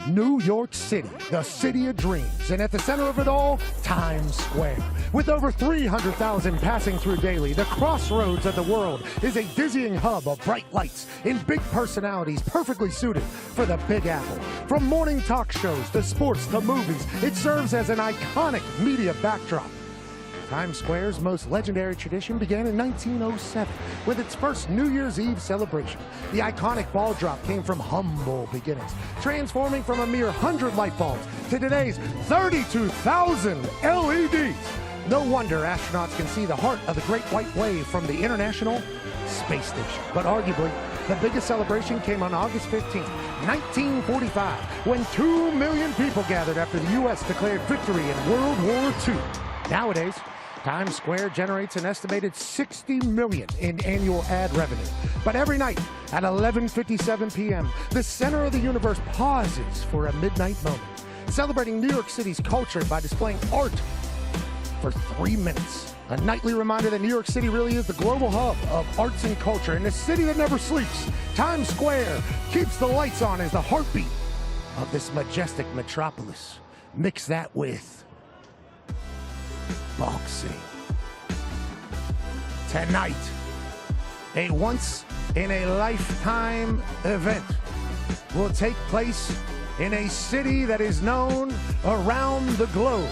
New York City, the city of dreams, and at the center of it all, Times Square. With over 300,000 passing through daily, the crossroads of the world is a dizzying hub of bright lights and big personalities perfectly suited for the Big Apple. From morning talk shows to sports to movies, it serves as an iconic media backdrop. Times Square's most legendary tradition began in 1907 with its first New Year's Eve celebration. The iconic ball drop came from humble beginnings, transforming from a mere 100 light bulbs to today's 32,000 LEDs. No wonder astronauts can see the heart of the Great White Wave from the International Space Station. But arguably, the biggest celebration came on August 15, 1945, when 2 million people gathered after the U.S. declared victory in World War II. Nowadays, Times Square generates an estimated $60 million in annual ad revenue. But every night at 11:57 p.m., the center of the universe pauses for a midnight moment, celebrating New York City's culture by displaying art for 3 minutes. A nightly reminder that New York City really is the global hub of arts and culture, and the city that never sleeps. Times Square keeps the lights on as the heartbeat of this majestic metropolis. Mix that with boxing. Tonight, a once-in-a-lifetime event will take place in a city that is known around the globe.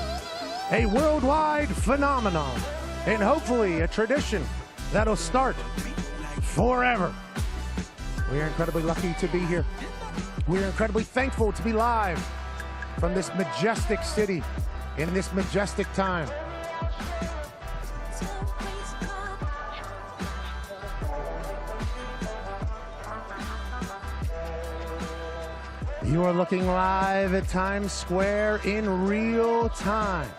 A worldwide phenomenon, and hopefully a tradition that'll start forever. We are incredibly lucky to be here. We are incredibly thankful to be live from this majestic city in this majestic time. You are looking live at Times Square in real time.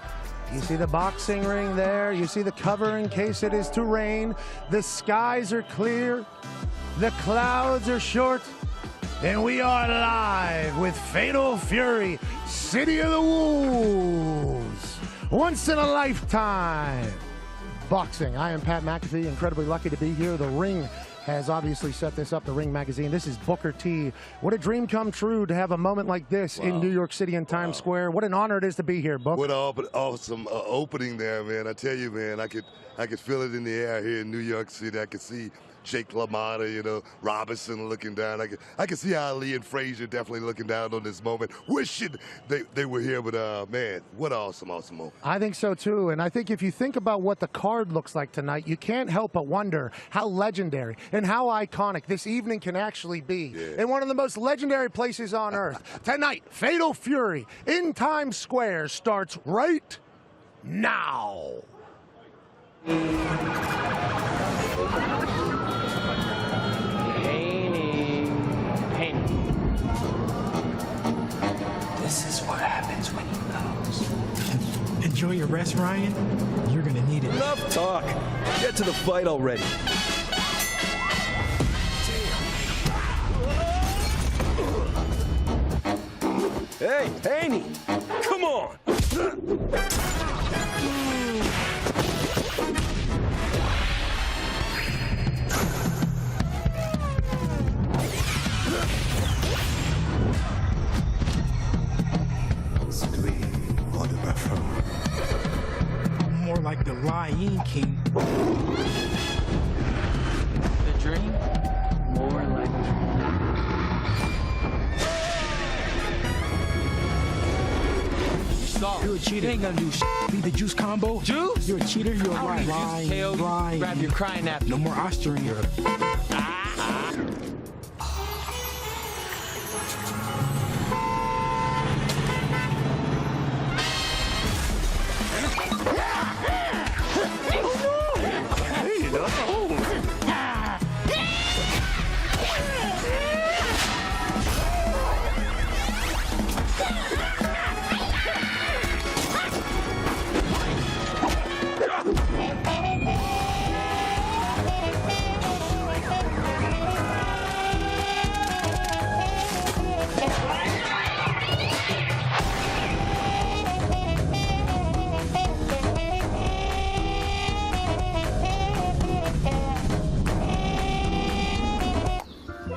You see the boxing ring there. You see the cover in case it is to rain. The skies are clear. The clouds are short. And we are live with Fatal Fury, City of the Wolves. Once in a lifetime boxing. I am Pat McAfee, incredibly lucky to be here. The Ring has obviously set this up, the Ring magazine. This is Booker T. What a dream come true to have a moment like this in New York City in Times Square. What an honor it is to be here, Book. What an awesome opening there, man. I tell you, man, I could feel it in the air here in New York City. I could see Jake LaMotta, you know, Robinson looking down. I could see Ali and Frazier definitely looking down on this moment, wishing they were here. But, man, what an awesome moment. I think so, too. And I think if you think about what the card looks like tonight, you can't help but wonder how legendary and how iconic this evening can actually be. In one of the most legendary places on earth. Tonight, Fatal Fury in Times Square starts right now. This is what happens when you lose. Enjoy your rest, Ryan. You're gonna need it. Enough talk. Get to the fight already. Hey, Haney, come on. More like the Lion King. The dream? More like a dream. You're a cheater. You ain't gonna do shit. Be the juice combo. Juice? You're a cheater. You're a Juice, KO, Ryan. grab your crying apple. No more Austrian.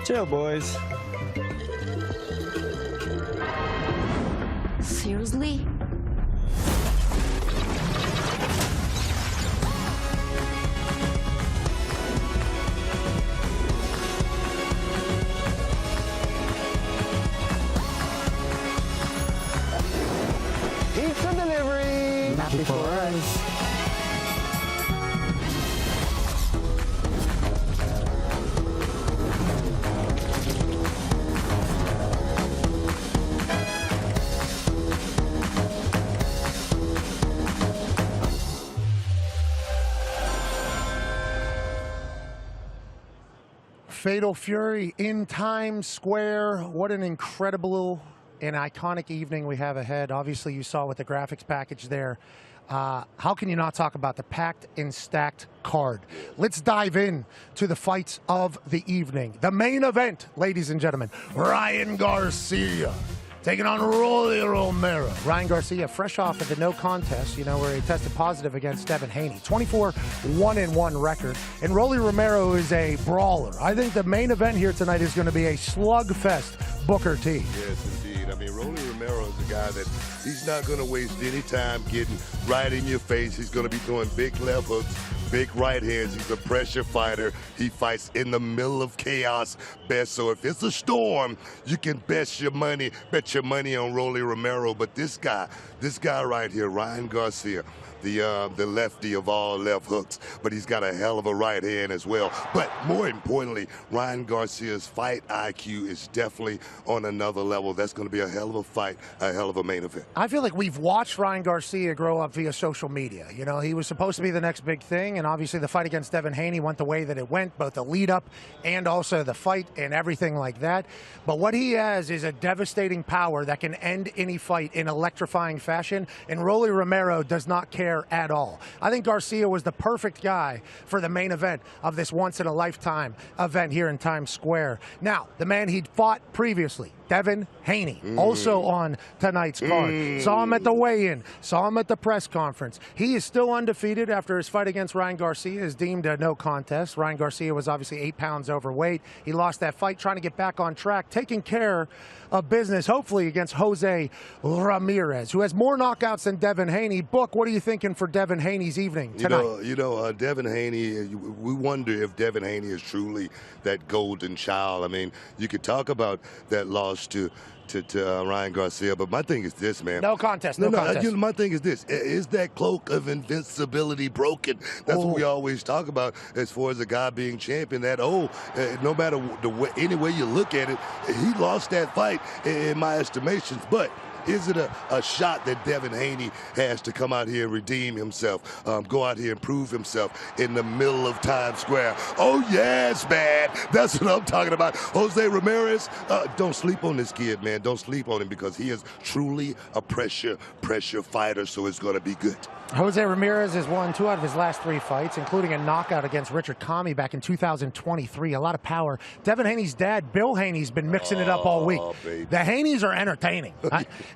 Chill, boys. fiercely. Pizza delivery! Not before us. Fatal Fury in Times Square. What an incredible and iconic evening we have ahead. Obviously, you saw with the graphics package there. How can you not talk about the packed and stacked card? Let's dive in to the fights of the evening. The main event, ladies and gentlemen, Ryan Garcia taking on Rolly Romero. Ryan Garcia, fresh off of the no contest, where he tested positive against Devin Haney. 24-1-1 record. And Rolly Romero is a brawler. I think the main event here tonight is going to be a slugfest, Booker T. Yes, indeed. I mean, Rolly Romero is a guy that he's not going to waste any time getting right in your face. He's going to be throwing big left hooks, big right hands. He's a pressure fighter. He fights in the middle of chaos best. So if it's a storm, you can bet your money on Rolly Romero. But this guy right here, Ryan Garcia, the lefty of all left hooks, but he's got a hell of a right hand as well. But more importantly, Ryan Garcia's fight IQ is definitely on another level. That's going to be a hell of a fight, a hell of a main event. I feel like we've watched Ryan Garcia grow up via social media. He was supposed to be the next big thing, and obviously the fight against Devin Haney went the way that it went, both the lead up and also the fight and everything like that. But what he has is a devastating power that can end any fight in electrifying fashion, and Rolly Romero does not care at all. I think Garcia was the perfect guy for the main event of this once-in-a-lifetime event here in Times Square. Now, the man he'd fought previously, Devin Haney, also on tonight's card. Saw him at the weigh-in, saw him at the press conference. He is still undefeated after his fight against Ryan Garcia is deemed a no contest. Ryan Garcia was obviously 8 pounds overweight. He lost that fight, trying to get back on track, taking care of business, hopefully against Jose Ramirez, who has more knockouts than Devin Haney. Book, what are you thinking for Devin Haney's evening tonight? Devin Haney, we wonder if Devin Haney is truly that golden child. I mean, you could talk about that loss to Ryan Garcia, but my thing is this, man. No contest. My thing is this. Is that cloak of invincibility broken? That's what we always talk about as far as a guy being champion. That, no matter any way you look at it, he lost that fight in my estimations, but is it a shot that Devin Haney has to come out here and redeem himself, go out here and prove himself in the middle of Times Square? Oh, yes, man. That's what I'm talking about. Jose Ramirez, don't sleep on this kid, man. Don't sleep on him because he is truly a pressure fighter, so it's going to be good. Jose Ramirez has won 2 out of his last 3 fights, including a knockout against Richard Kami back in 2023. A lot of power. Devin Haney's dad, Bill Haney's been mixing it up all week. Baby. The Haneys are entertaining.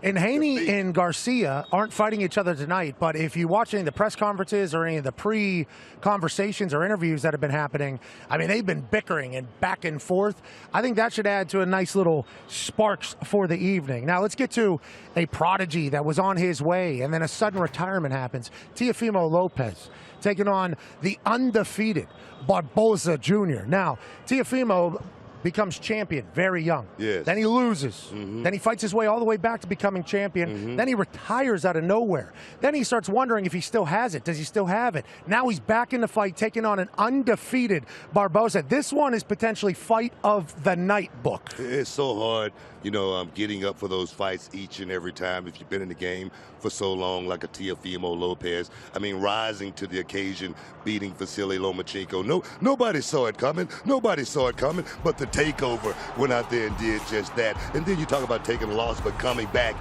And Haney and Garcia aren't fighting each other tonight, but if you watch any of the press conferences or any of the pre-conversations or interviews that have been happening, I mean, they've been bickering and back and forth. I think that should add to a nice little sparks for the evening. Now, let's get to a prodigy that was on his way, and then a sudden retirement happens. Teofimo Lopez taking on the undefeated Barboza Jr. Now, Teofimo becomes champion very young. Yes. Then he loses. Then he fights his way all the way back to becoming champion. Then he retires out of nowhere. Then he starts wondering if he still has it. Does he still have it? Now he's back in the fight, taking on an undefeated Barboza. This one is potentially fight of the night, Book. It's so hard, getting up for those fights each and every time if you've been in the game for so long, like a Teofimo Lopez. I mean, rising to the occasion, beating Vasily Lomachenko. Nobody saw it coming. Nobody saw it coming, but the Takeover went out there and did just that. And then you talk about taking a loss, but coming back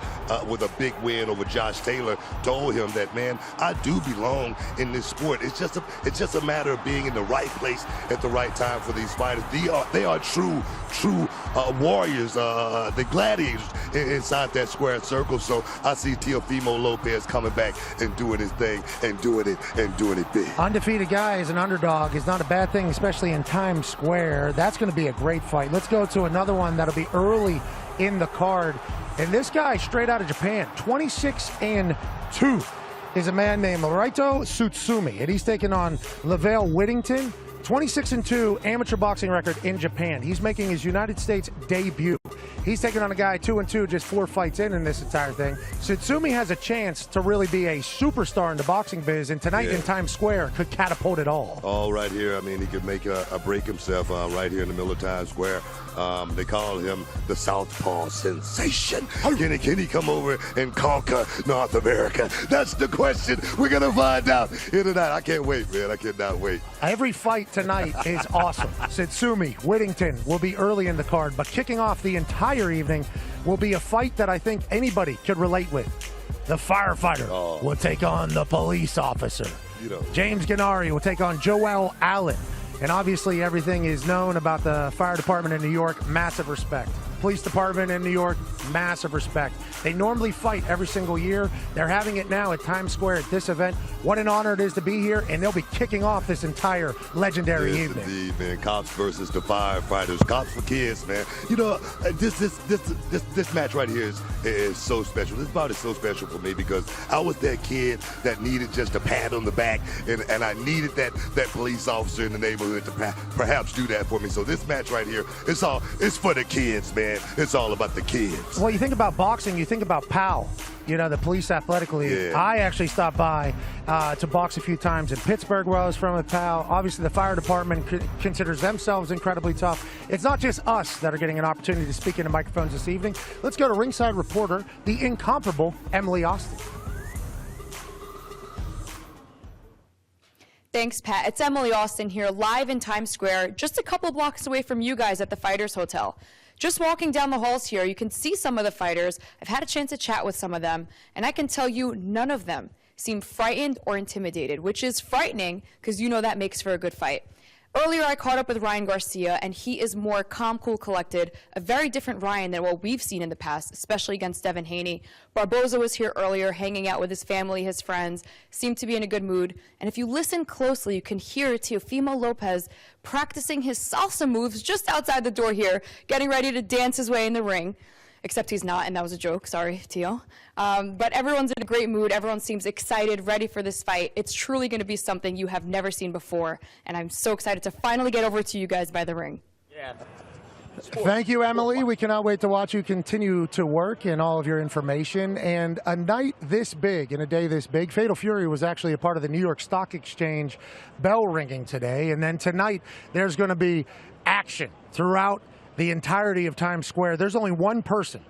with a big win over Josh Taylor, told him that, man, I do belong in this sport. It's just a matter of being in the right place at the right time for these fighters. They are true warriors, the gladiators inside that square circle. So I see Teofimo Lopez coming back and doing his thing and doing it big. Undefeated guy as an underdog is not a bad thing, especially in Times Square. That's going to be a great fight. Let's go to another one that'll be early in the card. And this guy, straight out of Japan, 26-2, is a man named Raito Tsutsumi. And he's taking on Lavelle Whittington. 26-2 amateur boxing record in Japan. He's making his United States debut. He's taking on a guy 2-2, just 4 fights in this entire thing. Tsutsumi has a chance to really be a superstar in the boxing biz, and tonight in Times Square could catapult it all. All right here. I mean, he could make a break himself right here in the middle of Times Square. They call him the Southpaw Sensation. Can he come over and conquer North America? That's the question. We're going to find out here tonight. I can't wait, man. I cannot wait. Every fight tonight is awesome. Tsutsumi, Whittington will be early in the card, but kicking off the entire evening will be a fight that I think anybody could relate with. The firefighter will take on the police officer. James Gennari will take on Joel Allen. And obviously everything is known about the fire department in New York. Massive respect. Police department in New York, massive respect. They normally fight every single year. They're having it now at Times Square at this event. What an honor it is to be here, and they'll be kicking off this entire legendary evening. Indeed, man. Cops versus the firefighters. Cops for kids, man. This match right here is so special. This bout is so special for me because I was that kid that needed just a pat on the back, and I needed that police officer in the neighborhood to perhaps do that for me. So this match right here, it's for the kids, man. It's all about the kids. Well, you think about boxing, you think about PAL, the Police Athletic League. Yeah. I actually stopped by to box a few times in Pittsburgh where I was from with PAL. Obviously, the fire department considers themselves incredibly tough. It's not just us that are getting an opportunity to speak into microphones this evening. Let's go to ringside reporter, the incomparable Emily Austin. Thanks, Pat. It's Emily Austin here, live in Times Square, just a couple blocks away from you guys at the Fighters Hotel. Just walking down the halls here, you can see some of the fighters. I've had a chance to chat with some of them, and I can tell you none of them seem frightened or intimidated, which is frightening because that makes for a good fight. Earlier, I caught up with Ryan Garcia, and he is more calm, cool, collected, a very different Ryan than what we've seen in the past, especially against Devin Haney. Barboza was here earlier, hanging out with his family, his friends, seemed to be in a good mood. And if you listen closely, you can hear Teofimo Lopez practicing his salsa moves just outside the door here, getting ready to dance his way in the ring. Except he's not, and that was a joke. Sorry, Teo. But everyone's in a great mood. Everyone seems excited, ready for this fight. It's truly going to be something you have never seen before, and I'm so excited to finally get over to you guys by the ring. Yeah. Thank you, Emily. We cannot wait to watch you continue to work and all of your information. And a night this big, and a day this big, Fatal Fury was actually a part of the New York Stock Exchange bell ringing today. And then tonight, there's going to be action throughout the entirety of Times Square. There's only one person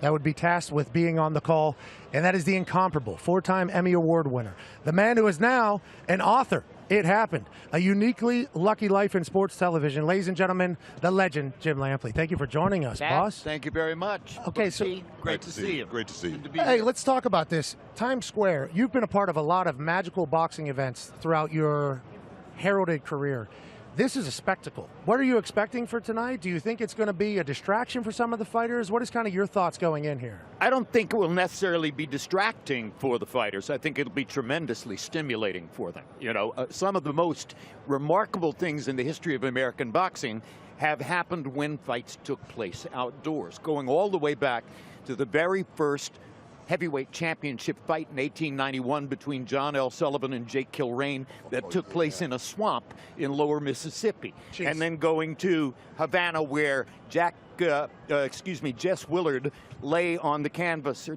that would be tasked with being on the call, and that is the incomparable 4-time Emmy Award winner, the man who is now an author. It happened. A uniquely lucky life in sports television. Ladies and gentlemen, the legend, Jim Lampley. Thank you for joining us, boss. Thank you very much. Okay, great to see you. Great to see you. Hey, let's talk about this. Times Square, you've been a part of a lot of magical boxing events throughout your heralded career. This is a spectacle. What are you expecting for tonight? Do you think it's going to be a distraction for some of the fighters? What is kind of your thoughts going in here? I don't think it will necessarily be distracting for the fighters. I think it'll be tremendously stimulating for them. Some of the most remarkable things in the history of American boxing have happened when fights took place outdoors, going all the way back to the very first heavyweight championship fight in 1891 between John L. Sullivan and Jake Kilrain that took place in a swamp in lower Mississippi. Jeez. And then going to Havana where Jess Willard lay on the canvas,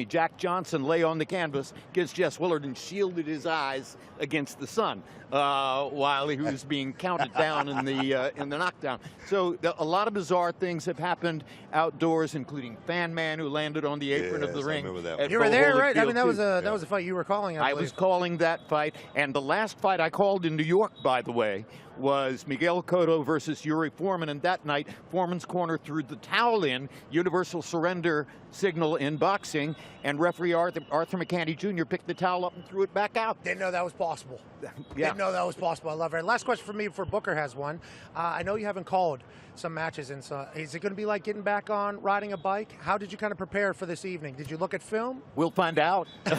Jack Johnson lay on the canvas against Jess Willard and shielded his eyes against the sun while he was being counted down in the knockdown. So a lot of bizarre things have happened outdoors, including Fan Man who landed on the apron of the ring. I remember that. You were there, right? I mean, that was a fight you were calling. I was calling that fight, and the last fight I called in New York, by the way, was Miguel Cotto versus Yuri Foreman, and that night Foreman's corner threw the towel in, universal surrender signal in boxing, and referee Arthur McCandy Jr. picked the towel up and threw it back out. Didn't know that was possible. Didn't know that was possible. I love it. Last question for me before Booker has one. I know you haven't called some matches, and so is it going to be like getting back on riding a bike? How did you kind of prepare for this evening? Did you look at film? We'll find out. We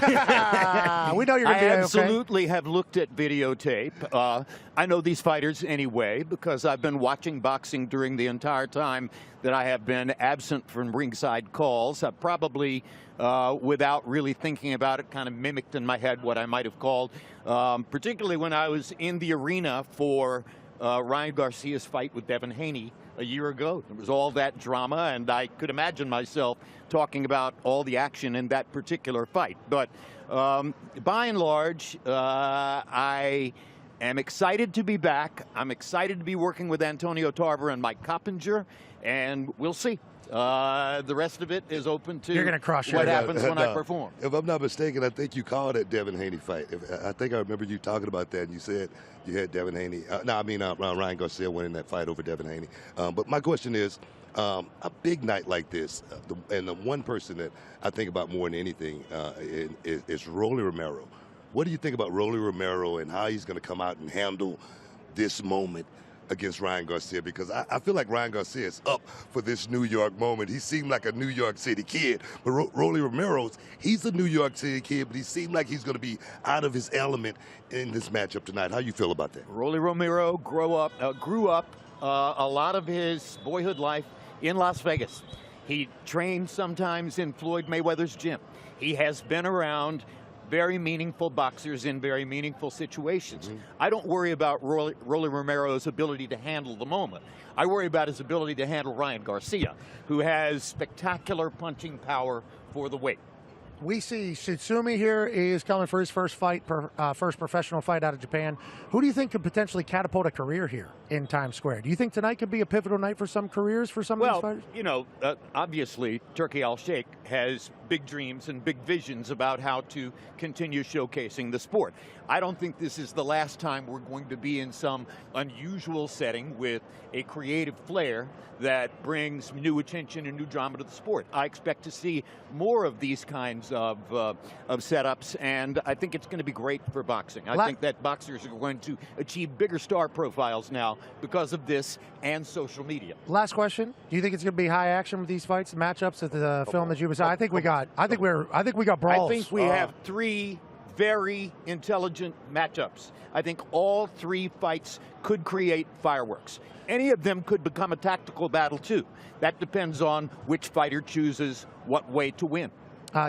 know you're going to be I absolutely have looked at videotape. I know these fighters fighters anyway, because I've been watching boxing during the entire time that I have been absent from ringside calls. I've probably, without really thinking about it, kind of mimicked in my head what I might have called, particularly when I was in the arena for Ryan Garcia's fight with Devin Haney a year ago. There was all that drama, and I could imagine myself talking about all the action in that particular fight. But by and large, I am excited to be back. I'm excited to be working with Antonio Tarver and Mike Coppinger, and we'll see. The rest of it is open to You're gonna crush what it. happens when I perform. If I'm not mistaken, I think you called that Devin Haney fight. I think I remember you talking about that, and you said you had Devin Haney. Ryan Garcia winning that fight over Devin Haney. But my question is, a big night like this, and the one person that I think about more than anything is Rolly Romero. What do you think about Rolly Romero and how he's going to come out and handle this moment against Ryan Garcia? Because I feel like Ryan Garcia is up for this New York moment. He seemed like a New York City kid, but Rolly Romero's, he's a New York City kid, but he seemed like he's going to be out of his element in this matchup tonight. How you feel about that? Rolly Romero grew up a lot of his boyhood life in Las Vegas. He trained sometimes in Floyd Mayweather's gym. He has been around very meaningful boxers in very meaningful situations. I don't worry about Rolly Romero's ability to handle the moment. I worry about his ability to handle Ryan Garcia, who has spectacular punching power for the weight. We see Shitsumi here is coming for his first fight, first professional fight out of Japan. Who do you think could potentially catapult a career here in Times Square? Do you think tonight could be a pivotal night for some careers for some of these fighters? Well, you know, obviously, Turki Al-Sheikh has big dreams and big visions about how to continue showcasing the sport. I don't think this is the last time we're going to be in some unusual setting with a creative flair that brings new attention and new drama to the sport. I expect to see more of these kinds of setups, and I think it's going to be great for boxing. I think that boxers are going to achieve bigger star profiles now because of this and social media. Last question: do you think it's going to be high action with these fights, the matchups at the film that you was? I think we got brawls. I think we have three very intelligent matchups. I think all three fights could create fireworks. Any of them could become a tactical battle too. That depends on which fighter chooses what way to win.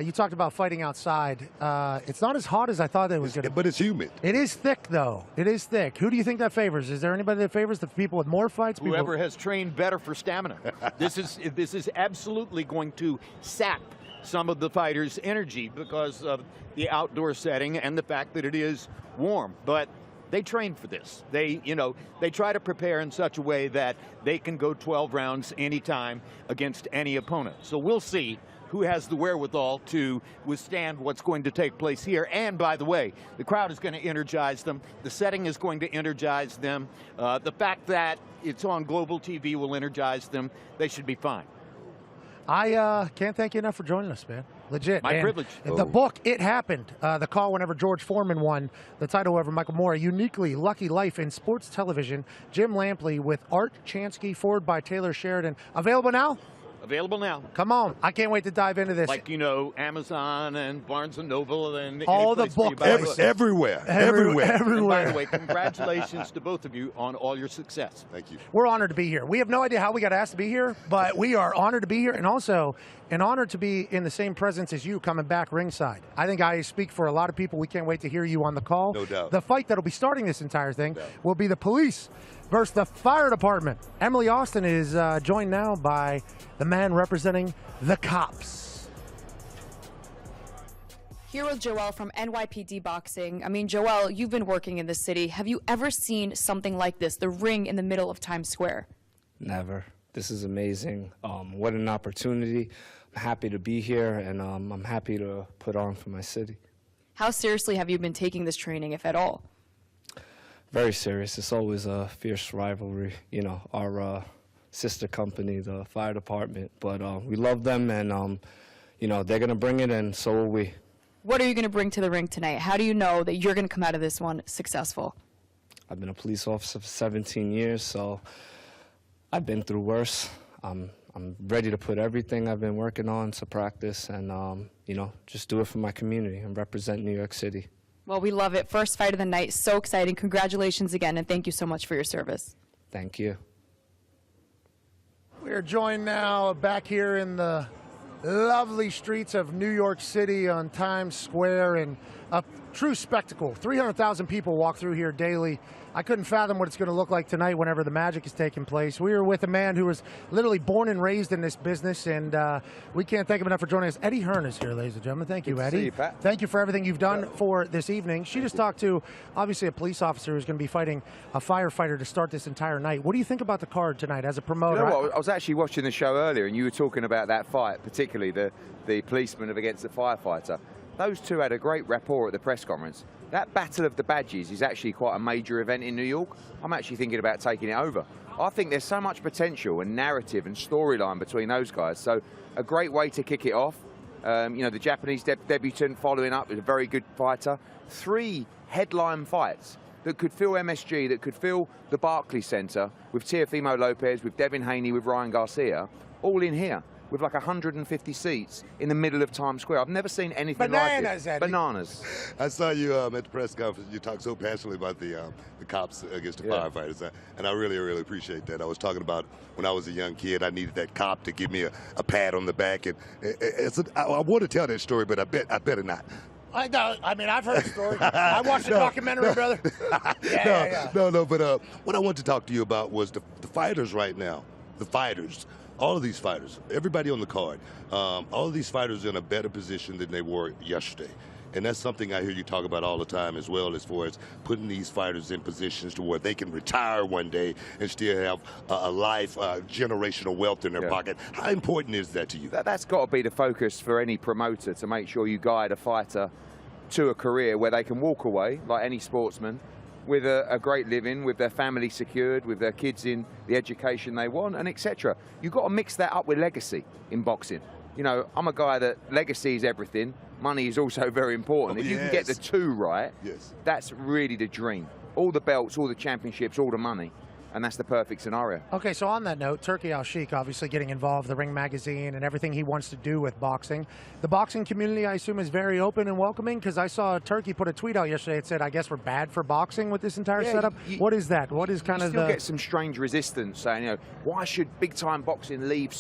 You talked about fighting outside. It's not as hot as I thought it was going to be. But it's humid. It is thick, though. It is thick. Who do you think that favors? Is there anybody that favors the people with more fights? Whoever has trained better for stamina. This is absolutely going to sap some of the fighters' energy because of the outdoor setting and the fact that it is warm. But they train for this. They try to prepare in such a way that they can go 12 rounds anytime against any opponent. So we'll see who has the wherewithal to withstand what's going to take place here. And by the way, the crowd is going to energize them. The setting is going to energize them. The fact that it's on global TV will energize them. They should be fine. I can't thank you enough for joining us, man. Legit. My privilege. The book, It Happened, the call whenever George Foreman won the title over Michael Moore, a uniquely lucky life in sports television. Jim Lampley with Art Chansky, forward by Taylor Sheridan. Available now? Available now. Come on. I can't wait to dive into this. Like, Amazon and Barnes & Noble and all the books. Everywhere. And by the way, congratulations to both of you on all your success. Thank you. We're honored to be here. We have no idea how we got asked to be here, but we are honored to be here, and also an honor to be in the same presence as you coming back ringside. I think I speak for a lot of people. We can't wait to hear you on the call. No doubt. The fight that'll be starting this entire thing will be the police versus the fire department. Emily Austin is joined now by the man representing the cops. Here with Joel from NYPD Boxing. I mean, Joel, you've been working in the city. Have you ever seen something like this, the ring in the middle of Times Square? Never. This is amazing. What an opportunity. I'm happy to be here, and I'm happy to put on for my city. How seriously have you been taking this training, if at all? Very serious. It's always a fierce rivalry. Our sister company, the fire department, but we love them, and they're going to bring it, and so will we. What are you going to bring to the ring tonight? How do you know that you're going to come out of this one successful? I've been a police officer for 17 years, so I've been through worse. I'm ready to put everything I've been working on to practice and, just do it for my community and represent New York City. Well, we love it. First fight of the night. So exciting. Congratulations again, and thank you so much for your service. Thank you. We are joined now back here in the lovely streets of New York City on Times Square, and a true spectacle. 300,000 people walk through here daily. I couldn't fathom what it's going to look like tonight whenever the magic is taking place. We are with a man who was literally born and raised in this business, and we can't thank him enough for joining us. Eddie Hearn is here, ladies and gentlemen. Thank you, Good to Eddie. see you, Pat. Thank you for everything you've done for this evening. She just talked to, obviously, a police officer who's going to be fighting a firefighter to start this entire night. What do you think about the card tonight as a promoter? You know what? I was actually watching the show earlier, and you were talking about that fight, particularly the policeman against the firefighter. Those two had a great rapport at the press conference. That Battle of the Badges is actually quite a major event in New York. I'm actually thinking about taking it over. I think there's so much potential and narrative and storyline between those guys. So a great way to kick it off. You know, the Japanese debutant following up is a very good fighter. 3 headline fights that could fill MSG, that could fill the Barclays Center with Teofimo Lopez, with Devin Haney, with Ryan Garcia, all in here, with like 150 seats in the middle of Times Square. I've never seen anything like this. Eddie. Bananas. I saw you at the press conference. You talked so passionately about the cops against the firefighters, and I really, really appreciate that. I was talking about when I was a young kid, I needed that cop to give me a pat on the back, and I want to tell that story, but I better not. I know. I mean, I've heard the story. I watched the documentary, brother. No. But what I want to talk to you about was the fighters right now. The fighters. All of these fighters, everybody on the card, all of these fighters are in a better position than they were yesterday. And that's something I hear you talk about all the time as well, as far as putting these fighters in positions to where they can retire one day and still have a life, generational wealth in their pocket. How important is that to you? That's got to be the focus for any promoter, to make sure you guide a fighter to a career where they can walk away, like any sportsman, with a great living, with their family secured, with their kids in the education they want, and etc. You've got to mix that up with legacy in boxing. You know, I'm a guy that legacy is everything. Money is also very important. If you can get the two right, that's really the dream. All the belts, all the championships, all the money. And that's the perfect scenario. Okay, so on that note, Turki Al-Sheikh obviously getting involved, the Ring magazine, and everything he wants to do with boxing. The boxing community, I assume, is very open and welcoming, because I saw Turki put a tweet out yesterday that said, I guess we're bad for boxing with this entire setup. What is that? What is kind of the... You still get some strange resistance saying, you know, why should big-time boxing leave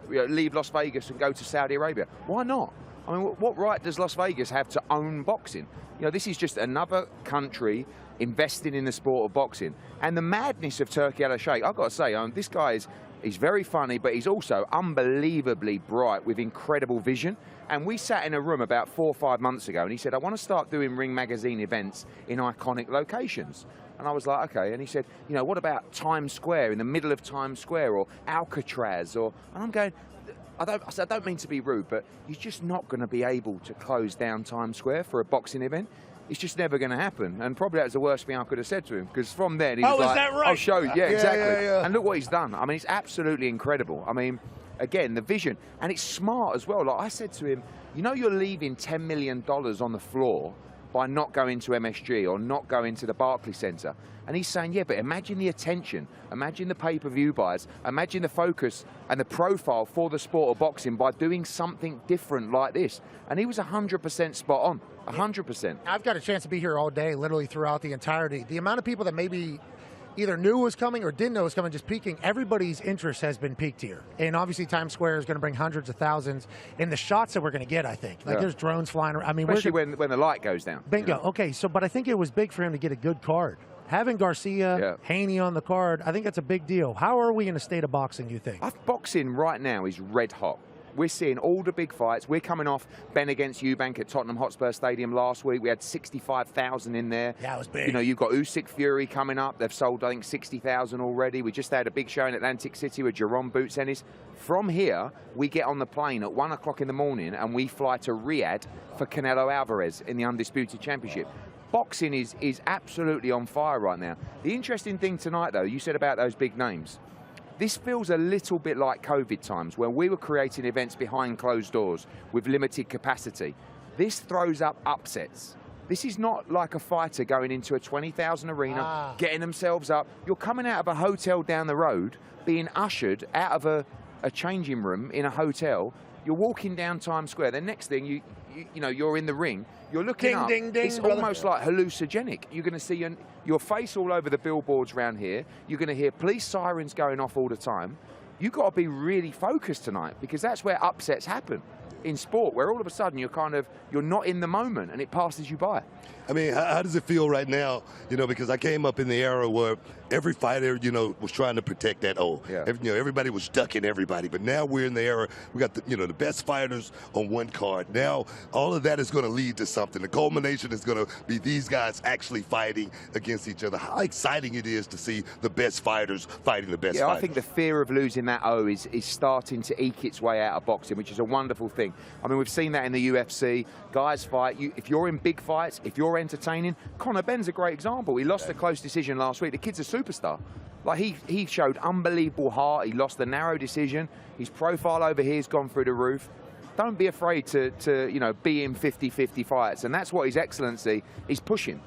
leave Las Vegas and go to Saudi Arabia? Why not? I mean, what right does Las Vegas have to own boxing? You know, this is just another country investing in the sport of boxing. And the madness of Turki Al-Sheikh, I've got to say, this guy he's very funny, but he's also unbelievably bright with incredible vision. And we sat in a room about 4 or 5 months ago, and he said, I want to start doing Ring magazine events in iconic locations. And I was like, okay. And he said, you know, what about Times Square, in the middle of Times Square, or Alcatraz? And I'm going, I don't mean to be rude, but you're just not going to be able to close down Times Square for a boxing event. It's just never going to happen. And probably that was the worst thing I could have said to him, because from then he was like, is that right? I'll show you. Yeah, exactly. And look what he's done. I mean, it's absolutely incredible. I mean, again, the vision. And it's smart as well. Like I said to him, you know, you're leaving $10 million on the floor by not going to MSG or not going to the Barclays Center. And he's saying, yeah, but imagine the attention, imagine the pay-per-view buys, imagine the focus and the profile for the sport of boxing by doing something different like this. And he was 100% spot on, 100%. I've got a chance to be here all day, literally throughout the entirety. The amount of people that maybe either knew was coming or didn't know was coming, just peaking, everybody's interest has been peaked here. And obviously Times Square is going to bring hundreds of thousands in the shots that we're going to get, I think. Like there's drones flying around. I mean, especially when the light goes down. Bingo. You know? Okay, so but I think it was big for him to get a good card. Having Garcia, Haney on the card, I think that's a big deal. How are we in a state of boxing, you think? Boxing right now is red hot. We're seeing all the big fights. We're coming off Ben against Eubank at Tottenham Hotspur Stadium last week. We had 65,000 in there. Yeah, it was big. You know, you've got Usyk Fury coming up. They've sold, I think, 60,000 already. We just had a big show in Atlantic City with Jerome Bouts. From here, we get on the plane at 1 o'clock in the morning and we fly to Riyadh for Canelo Alvarez in the Undisputed Championship. Boxing is absolutely on fire right now. The interesting thing tonight, though, you said about those big names. This feels a little bit like COVID times, where we were creating events behind closed doors with limited capacity. This throws up upsets. This is not like a fighter going into a 20,000 arena, getting themselves up. You're coming out of a hotel down the road, being ushered out of a changing room in a hotel You're walking down Times Square. The next thing, you know, you're in the ring. You're looking Ding, up. ding, ding, it's brother. almost like hallucinogenic. You're going to see your face all over the billboards around here. You're going to hear police sirens going off all the time. You've got to be really focused tonight, because that's where upsets happen in sport, where all of a sudden you're not in the moment and it passes you by. I mean, how does it feel right now? You know, because I came up in the era where every fighter, you know, was trying to protect that O. Yeah. You know, everybody was ducking everybody. But now we're in the era, we got the, you know, the best fighters on one card. Now all of that is going to lead to something. The culmination is going to be these guys actually fighting against each other. How exciting it is to see the best fighters fighting the best fighters. I think the fear of losing that O is starting to eke its way out of boxing, which is a wonderful thing. I mean, we've seen that in the UFC. Guys fight. If you're in big fights, if you're entertaining, Conor Benn's a great example. He lost a close decision last week. The kid's a superstar. Like, he showed unbelievable heart. He lost the narrow decision. His profile over here has gone through the roof. Don't be afraid to you know, be in 50-50 fights. And that's what His Excellency is pushing.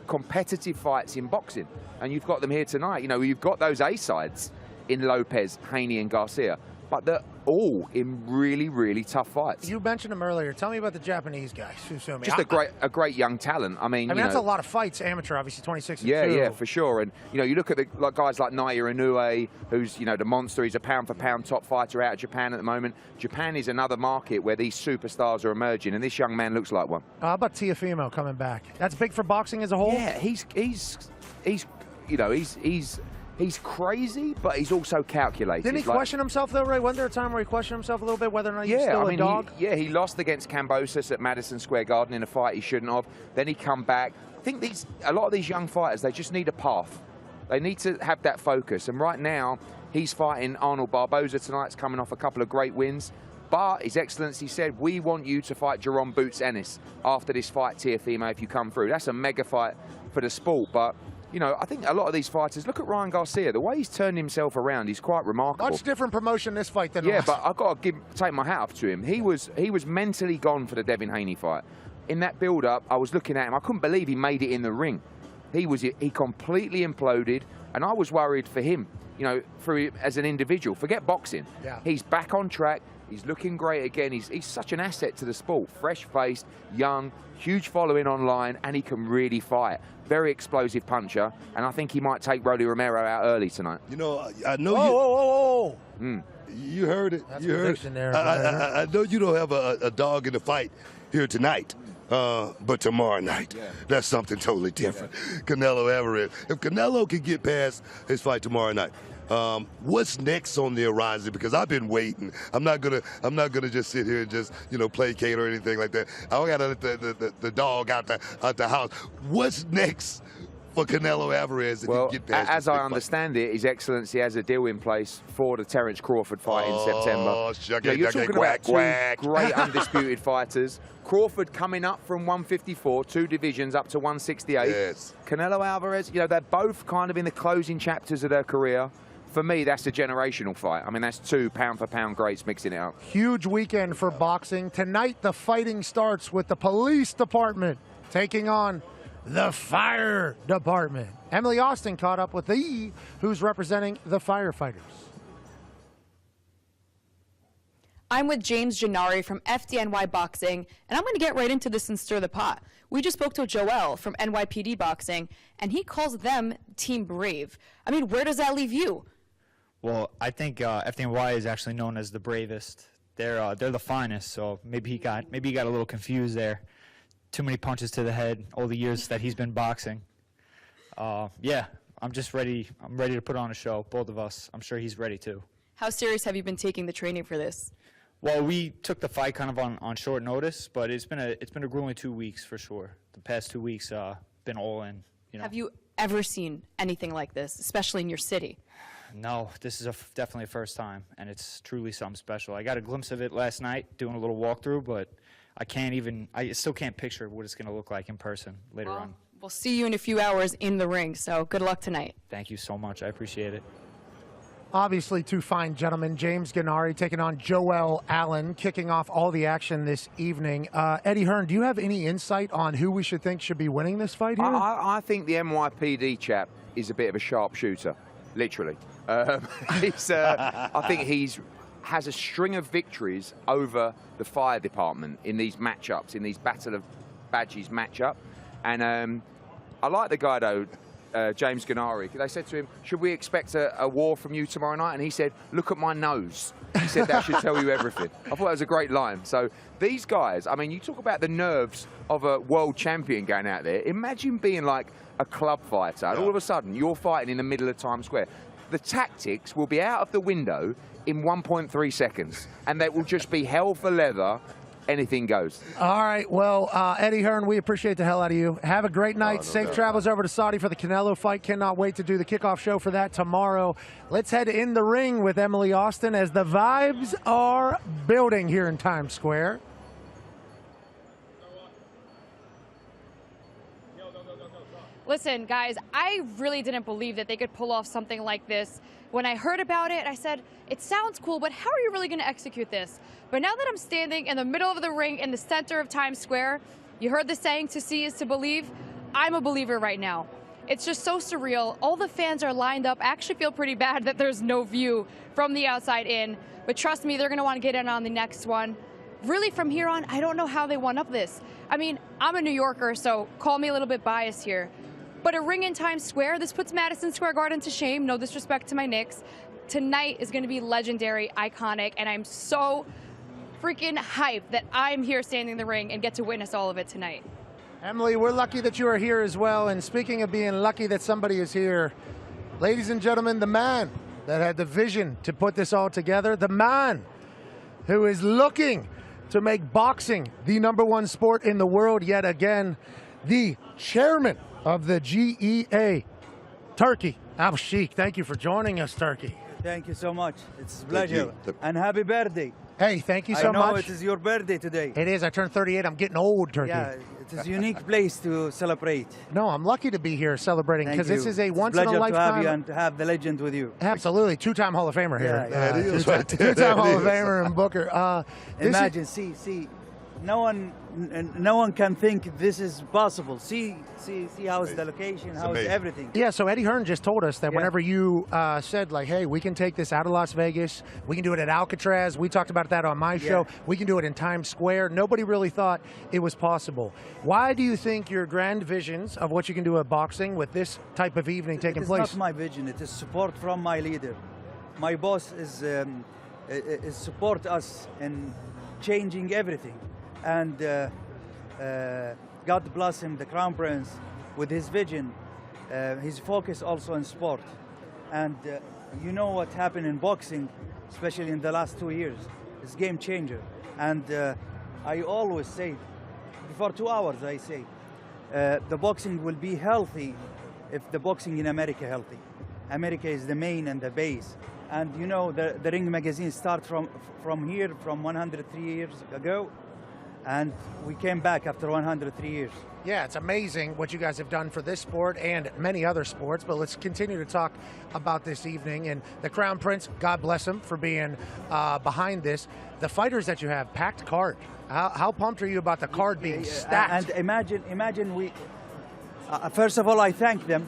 Competitive fights in boxing. And you've got them here tonight. You know, you've got those A-sides in Lopez, Haney and Garcia. But they're all in really, really tough fights. You mentioned them earlier. Tell me about the Japanese guys. Just a great young talent. I mean, that's a lot of fights. Amateur, obviously, 26 and 2. Yeah, for sure. And you know, you look at guys like Naoya Inoue, who's, you know, the monster. He's a pound-for-pound top fighter out of Japan at the moment. Japan is another market where these superstars are emerging, and this young man looks like one. How about Teofimo coming back? That's big for boxing as a whole. Yeah, he's you know, he's crazy, but he's also calculated. Didn't he question himself, though, Ray? Wasn't there a time where he questioned himself a little bit whether or not he's still a dog? He lost against Kambosos at Madison Square Garden in a fight he shouldn't have. Then he come back. I think a lot of these young fighters, they just need a path. They need to have that focus. And right now, he's fighting Arnold Barboza tonight. It's coming off a couple of great wins. But His Excellency said, we want you to fight Jerome Bouts Ennis after this fight, Teofimo, if you come through. That's a mega fight for the sport. But you know, I think a lot of these fighters, look at Ryan Garcia. The way he's turned himself around, he's quite remarkable. Much different promotion this fight than the last. But I've got to take my hat off to him. He was mentally gone for the Devin Haney fight. In that build-up, I was looking at him. I couldn't believe he made it in the ring. He completely imploded, and I was worried for him, you know, as an individual. Forget boxing. Yeah. He's back on track. He's looking great again. He's such an asset to the sport. Fresh-faced, young, huge following online, and he can really fight. Very explosive puncher, and I think he might take Rolly Romero out early tonight. You know, I know Whoa. You heard it. That's you heard it. there. I know you don't have a dog in the fight here tonight. But tomorrow night, that's something totally different. Canelo Alvarez. If Canelo can get past his fight tomorrow night, what's next on the horizon? Because I've been waiting. I'm not gonna just sit here and just, you know, placate or anything like that. I gotta let the dog out the house. What's next for Canelo Alvarez if he can get past as this big I understand it, His Excellency has a deal in place for the Terence Crawford fight in September. You're talking about two great undisputed fighters. Crawford coming up from 154, 2 divisions up to 168. Yes. Canelo Alvarez, you know, they're both kind of in the closing chapters of their career. For me, that's a generational fight. I mean, that's 2 pound-for-pound greats mixing it up. Huge weekend for boxing. Tonight, the fighting starts with the police department taking on the fire department. Emily Austin caught up with who's representing the firefighters. I'm with James Gennari from FDNY Boxing, and I'm going to get right into this and stir the pot. We just spoke to Joel from NYPD Boxing, and he calls them Team Brave. I mean, where does that leave you? Well, I think FDNY is actually known as the bravest. They're the finest, so maybe he got a little confused there. Too many punches to the head all the years that he's been boxing. Yeah, I'm just ready. I'm ready to put on a show, both of us. I'm sure he's ready too. How serious have you been taking the training for this? Well, we took the fight kind of on short notice, but it's been a grueling 2 weeks for sure. The past 2 weeks been all in. You know. Have you ever seen anything like this, especially in your city? No, this is definitely a first time, and it's truly something special. I got a glimpse of it last night doing a little walkthrough, but I still can't picture what it's going to look like in person later on. We'll see you in a few hours in the ring, so good luck tonight. Thank you so much. I appreciate it. Obviously, 2 fine gentlemen. James Gennari taking on Joel Allen, kicking off all the action this evening. Eddie Hearn, do you have any insight on who we should be winning this fight here? I think the NYPD chap is a bit of a sharpshooter, literally. I think has a string of victories over the fire department in these matchups, in these Battle of Badges matchup. And I like the guy though, James Gennari. They said to him, should we expect a war from you tomorrow night? And he said, look at my nose. He said, that should tell you everything. I thought that was a great line. So these guys, I mean, you talk about the nerves of a world champion going out there. Imagine being like a club fighter, and all of a sudden you're fighting in the middle of Times Square. The tactics will be out of the window in 1.3 seconds, and they will just be hell for leather. Anything goes. All right, well, Eddie Hearn, we appreciate the hell out of you. Have a great night. No Safe doubt. travels over to Saudi for the Canelo fight. Cannot wait to do the kickoff show for that tomorrow. Let's head in the ring with Emily Austin as the vibes are building here in Times Square. Listen, guys, I really didn't believe that they could pull off something like this. When I heard about it, I said, it sounds cool, but how are you really going to execute this? But now that I'm standing in the middle of the ring in the center of Times Square, you heard the saying, to see is to believe. I'm a believer right now. It's just so surreal. All the fans are lined up. I actually feel pretty bad that there's no view from the outside in. But trust me, they're going to want to get in on the next one. Really, from here on, I don't know how they won up this. I mean, I'm a New Yorker, so call me a little bit biased here. But a ring in Times Square, this puts Madison Square Garden to shame. No disrespect to my Knicks. Tonight is going to be legendary, iconic, and I'm so freaking hyped that I'm here standing in the ring and get to witness all of it tonight. Emily, we're lucky that you are here as well. And speaking of being lucky that somebody is here, ladies and gentlemen, the man that had the vision to put this all together, the man who is looking to make boxing the #1 sport in the world yet again, the chairman of the GEA, Turkey, Al Sheikh. Thank you for joining us, Turkey. Thank you so much. It's a pleasure. And happy birthday. Hey, thank you so much. I know it is your birthday today. It is. I turned 38. I'm getting old, Turkey. Yeah, it is a unique place to celebrate. No, I'm lucky to be here celebrating because this is a once in a lifetime. to have you and to have the legend with you. Absolutely. Two-time Hall of Famer here. Yeah, it is right there. Two-time Hall of Famer and Booker. Imagine, see, no one can think this is possible. See how is the location, how is everything. Yeah, so Eddie Hearn just told us that whenever you said, like, hey, we can take this out of Las Vegas, we can do it at Alcatraz, we talked about that on my show, we can do it in Times Square, nobody really thought it was possible. Why do you think your grand visions of what you can do at boxing with this type of evening taking place? It's not my vision, it is support from my leader. My boss is support us in changing everything. And God bless him, the Crown Prince, with his vision, his focus also in sport. And you know what happened in boxing, especially in the last 2 years. It's game changer. And I always say, before 2 hours I say, the boxing will be healthy if the boxing in America healthy. America is the main and the base. And you know, the Ring magazine started from here, from 103 years ago. And we came back after 103 years. Yeah, it's amazing what you guys have done for this sport and many other sports, but let's continue to talk about this evening. And the Crown Prince, God bless him for being behind this. The fighters that you have, packed card. How pumped are you about the card being stacked? And imagine we, first of all, I thank them.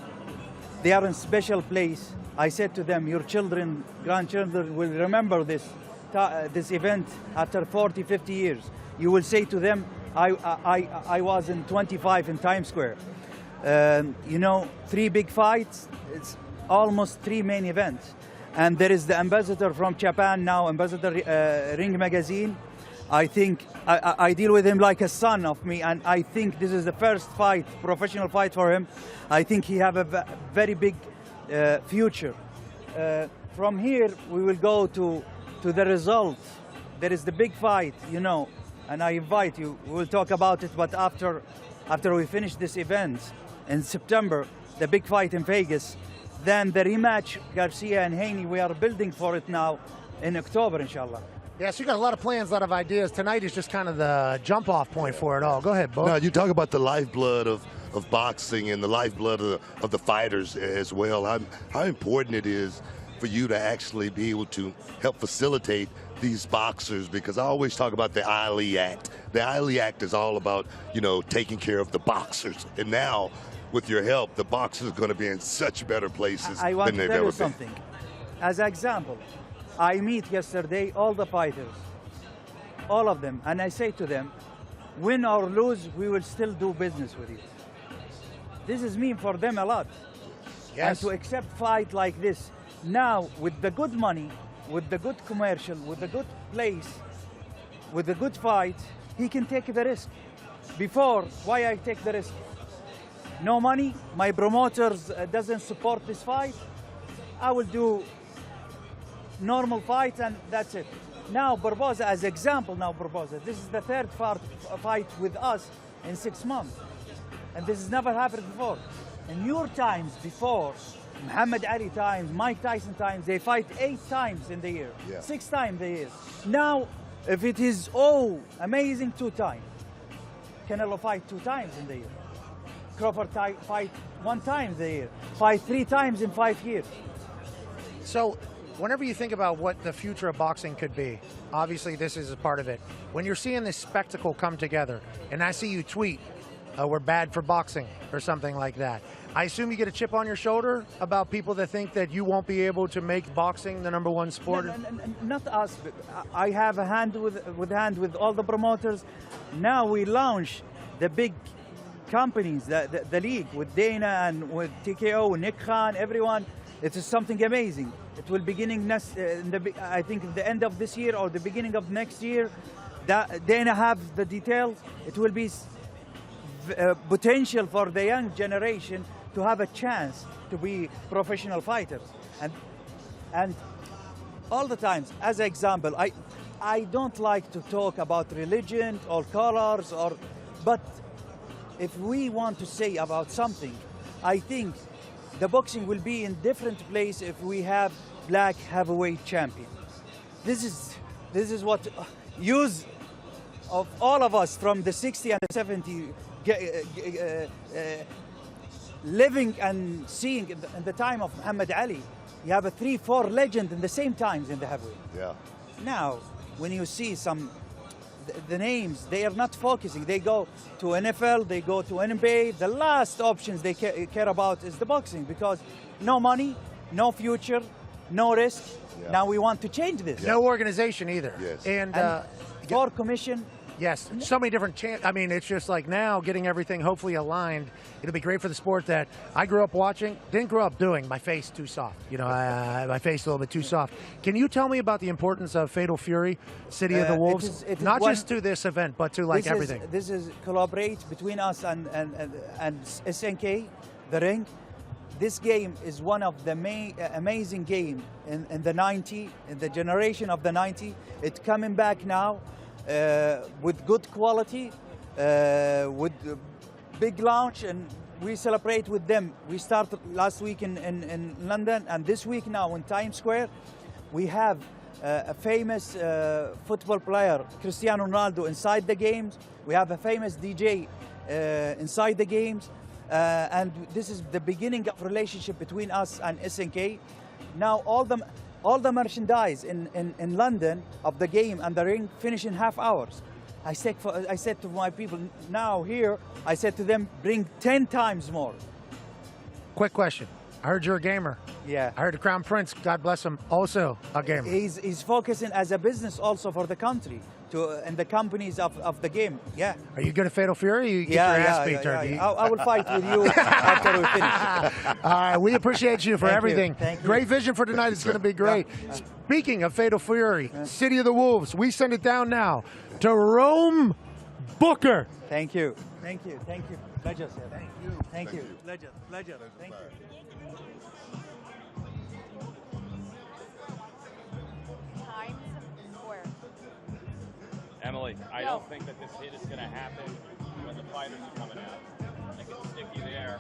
They are in special place. I said to them, your children, grandchildren will remember this event after 40, 50 years. You will say to them, I was in 25 in Times Square. You know, 3 big fights, it's almost 3 main events. And there is the ambassador from Japan now, ambassador Ring magazine. I think I deal with him like a son of me, and I think this is the first fight, professional fight for him. I think he have a very big future. From here, we will go to the result. There is the big fight, you know. And I invite you, we'll talk about it, but after we finish this event in September, the big fight in Vegas, then the rematch, Garcia and Haney, we are building for it now in October, inshallah. Yeah, so you got a lot of plans, a lot of ideas. Tonight is just kind of the jump-off point for it all. Go ahead, Bo. Now, you talk about the lifeblood of boxing and the lifeblood of the fighters as well. How important it is for you to actually be able to help facilitate these boxers, because I always talk about the Ali Act. The Ali Act is all about, you know, taking care of the boxers. And now, with your help, the boxers are going to be in such better places I want than to they've tell ever you been. something. As an example, I meet yesterday all the fighters, all of them, and I say to them, win or lose, we will still do business with you. This is mean for them a lot. Yes. And to accept fight like this, now with the good money, with the good commercial, with the good place, with the good fight, he can take the risk. Before, why I take the risk? No money, my promoters doesn't support this fight, I will do normal fight and that's it. Now Barboza, as example now Barboza, this is the third fight with us in 6 months. And this has never happened before. In your times before, Muhammad Ali times, Mike Tyson times, they fight 8 times in the year, 6 times a year. Now, if it is amazing 2 times, Canelo fight 2 times in the year. Crawford fight 1 time in the year. Fight 3 times in 5 years. So, whenever you think about what the future of boxing could be, obviously this is a part of it. When you're seeing this spectacle come together, and I see you tweet, we're bad for boxing, or something like that. I assume you get a chip on your shoulder about people that think that you won't be able to make boxing the #1 sport? No, not us. I have a hand with all the promoters. Now we launch the big companies, the league with Dana and with TKO, Nick Khan, everyone. It is something amazing. It will beginning I think at the end of this year or the beginning of next year. Dana have the details. It will be potential for the young generation to have a chance to be professional fighters. And all the times, as an example, I don't like to talk about religion or colors, but if we want to say about something, I think the boxing will be in different place if we have black heavyweight champion. This is what use of all of us from the 60 and the 70 living and seeing in the time of Muhammad Ali. You have a 3-4 legend in the same times in the heavyweight. Yeah. Now, when you see the names, they are not focusing. They go to NFL, they go to NBA. The last options they care about is the boxing because no money, no future, no risk. Yeah. Now we want to change this. No organization either. Yes. And for commission. Yes, so many different I mean, it's just like now getting everything hopefully aligned. It'll be great for the sport that I grew up watching, didn't grow up doing. My face too soft. You know, my face a little bit too soft. Can you tell me about the importance of Fatal Fury, City of the Wolves? It is not just to this event, but to like everything. This is collaborate between us and SNK, the ring. This game is one of the amazing game in the 90, in the generation of the 90. It's coming back now. With good quality, with big launch, and we celebrate with them. We started last week in London, and this week now in Times Square, we have a famous football player, Cristiano Ronaldo, inside the games. We have a famous DJ inside the games, and this is the beginning of relationship between us and SNK. Now all the merchandise in London of the game and the ring finish in half hours. I said to my people now here, I said to them, bring 10 times more. Quick question. I heard you're a gamer. Yeah. I heard the Crown Prince, God bless him, also a gamer. He's focusing as a business also for the country, and the companies of the game. Yeah. Are you good at Fatal Fury? You get your ass beat, Turkey. I will fight with you after we finish. All right, we appreciate you for everything. Thank you. Great vision for tonight. It's going to be great. Speaking of Fatal Fury, City of the Wolves, we send it down now to Rome Booker. Thank you. Thank you. Thank you. Pleasure, sir. Thank you. Thank you. Pleasure. Pleasure. Thank you. Emily, I don't think that this hit is going to happen when the fighters are coming out. I think it's sticky there.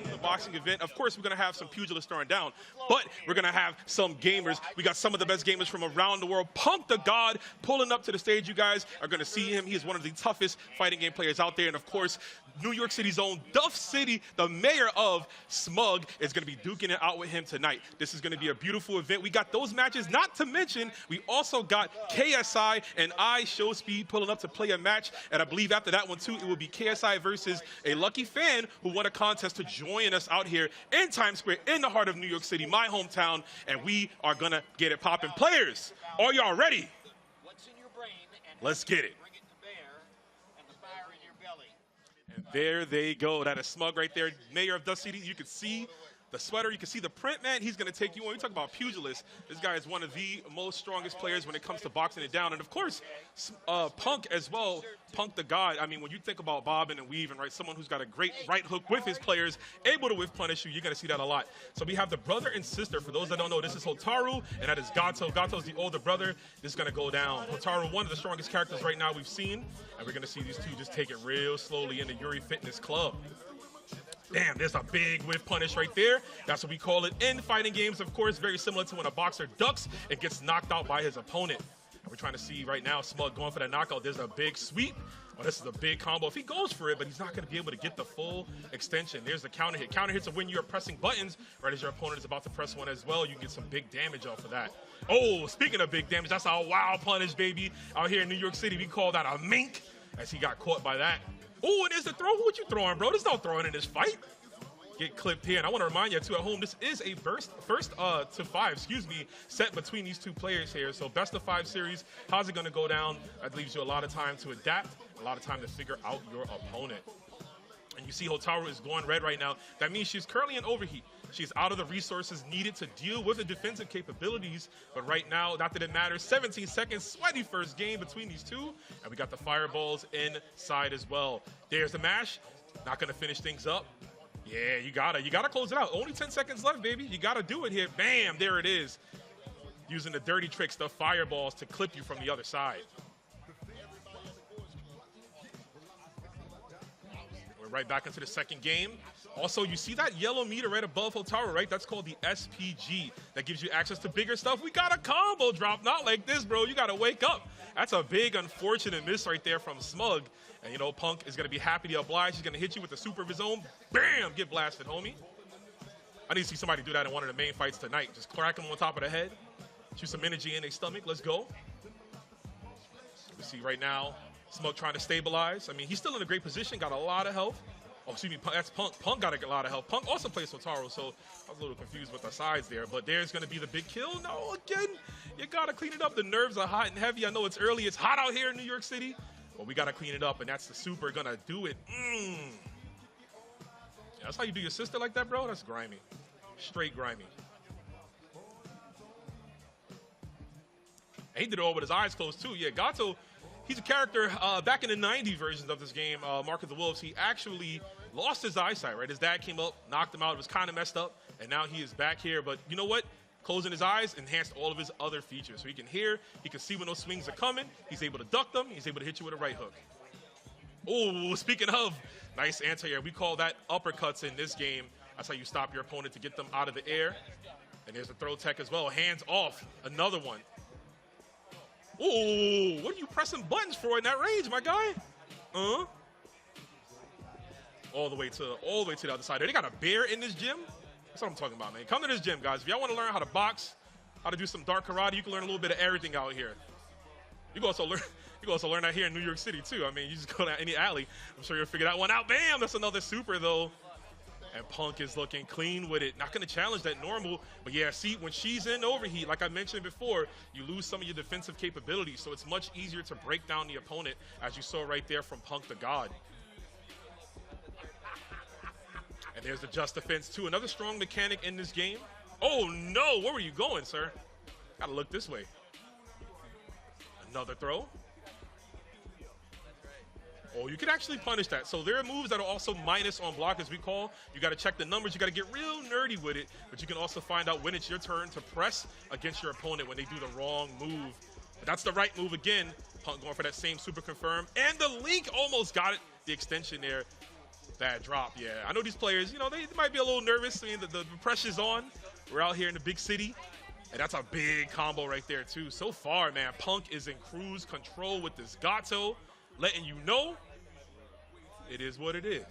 The boxing event, of course, we're going to have some pugilists throwing down, but we're going to have some gamers. We got some of the best gamers from around the world. Punk the God pulling up to the stage. You guys are going to see him. He is one of the toughest fighting game players out there. And, of course, New York City's own Duff City, the mayor of Smug, is going to be duking it out with him tonight. This is going to be a beautiful event. We got those matches, not to mention we also got KSI and I Show Speed pulling up to play a match. And I believe after that one, too, it will be KSI versus a Lucky fan who won a contest to join us out here in Times Square, in the heart of New York City, my hometown, and we are going to get it popping. Players, are y'all ready? Let's get it. And there they go. That is Smug right there, mayor of Dust City. You can see the sweater, you can see the print, man. He's going to take you on. You talk about pugilist. This guy is one of the most strongest players when it comes to boxing it down. And, of course, Punk as well, Punk the God. I mean, when you think about bobbing and weaving, right, someone who's got a great right hook with his players, able to whiff punish you, you're going to see that a lot. So we have the brother and sister. For those that don't know, this is Hotaru, and that is Gato. Gato's the older brother. This is going to go down. Hotaru, one of the strongest characters right now we've seen. And we're going to see these two just take it real slowly in the Yuri Fitness Club. Damn, there's a big whiff punish right there. That's what we call it in fighting games, of course, very similar to when a boxer ducks and gets knocked out by his opponent. And we're trying to see right now Smug going for that knockout. There's a big sweep. Oh, this is a big combo. If he goes for it, but he's not going to be able to get the full extension. There's the counter hit. Counter hits are when you're pressing buttons, right as your opponent is about to press one as well. You can get some big damage off of that. Oh, speaking of big damage, that's our wild punish, baby. Out here in New York City, we call that a mink, as he got caught by that. Oh, and there's the throw. What you throwing, bro? There's no throwing in this fight. Get clipped here. And I want to remind you, too, at home, this is a first to five, set between these two players here. So best of 5 series. How's it going to go down? That leaves you a lot of time to adapt, a lot of time to figure out your opponent. And you see Hotaru is going red right now. That means she's currently in overheat. She's out of the resources needed to deal with the defensive capabilities. But right now, not that it matters, 17 seconds, sweaty first game between these two. And we got the fireballs inside as well. There's the mash. Not going to finish things up. Yeah, you gotta close it out. Only 10 seconds left, baby. You gotta do it here. Bam, there it is. Using the dirty tricks, the fireballs to clip you from the other side. We're right back into the second game. Also, you see that yellow meter right above Hotaru, right? That's called the SPG. That gives you access to bigger stuff. We got a combo drop. Not like this, bro. You gotta wake up. That's a big, unfortunate miss right there from Smug. And, you know, Punk is going to be happy to oblige. He's going to hit you with the super of his own. Bam! Get blasted, homie. I need to see somebody do that in one of the main fights tonight. Just crack them on top of the head. Shoot some energy in their stomach. Let's go. We see right now Smug trying to stabilize. I mean, he's still in a great position. Got a lot of health. Oh, excuse me. That's Punk. Punk got a lot of health. Punk also plays Hotaru, so I was a little confused with the sides there. But there's going to be the big kill. No, again, you got to clean it up. The nerves are hot and heavy. I know it's early. It's hot out here in New York City. But we got to clean it up, and that's the super going to do it. Yeah, that's how you do your sister like that, bro? That's grimy. Straight grimy. And he did it all with his eyes closed, too. Yeah, Gato, he's a character back in the 90s versions of this game, Mark of the Wolves. He actually lost his eyesight, right? His dad came up, knocked him out. It was kind of messed up, and now he is back here. But you know what? Closing his eyes enhanced all of his other features. So he can hear, he can see when those swings are coming. He's able to duck them. He's able to hit you with a right hook. Oh, speaking of, nice anti-air. We call that uppercuts in this game. That's how you stop your opponent to get them out of the air. And there's the throw tech as well. Hands off. Another one. Oh, what are you pressing buttons for in that range, my guy? All the way to the other side. They got a bear in this gym. That's what I'm talking about, man. Come to this gym, guys. If y'all want to learn how to box, how to do some dark karate, you can learn a little bit of everything out here. You can also learn that here in New York City, too. I mean, you just go to any alley. I'm sure you'll figure that one out. Bam! That's another super, though. And Punk is looking clean with it. Not going to challenge that normal. But, yeah, see, when she's in overheat, like I mentioned before, you lose some of your defensive capabilities. So it's much easier to break down the opponent, as you saw right there from Punk the God. And there's the just defense, too. Another strong mechanic in this game. Oh, no. Where were you going, sir? Got to look this way. Another throw. Oh, you can actually punish that. So there are moves that are also minus on block, as we call. You got to check the numbers. You got to get real nerdy with it. But you can also find out when it's your turn to press against your opponent when they do the wrong move. But that's the right move again. Punk going for that same super confirm. And the link almost got it. The extension there. Bad drop, yeah. I know these players, you know, they might be a little nervous. I mean, the pressure's on. We're out here in the big city. And that's a big combo right there, too. So far, man, Punk is in cruise control with this Gato, letting you know it is what it is.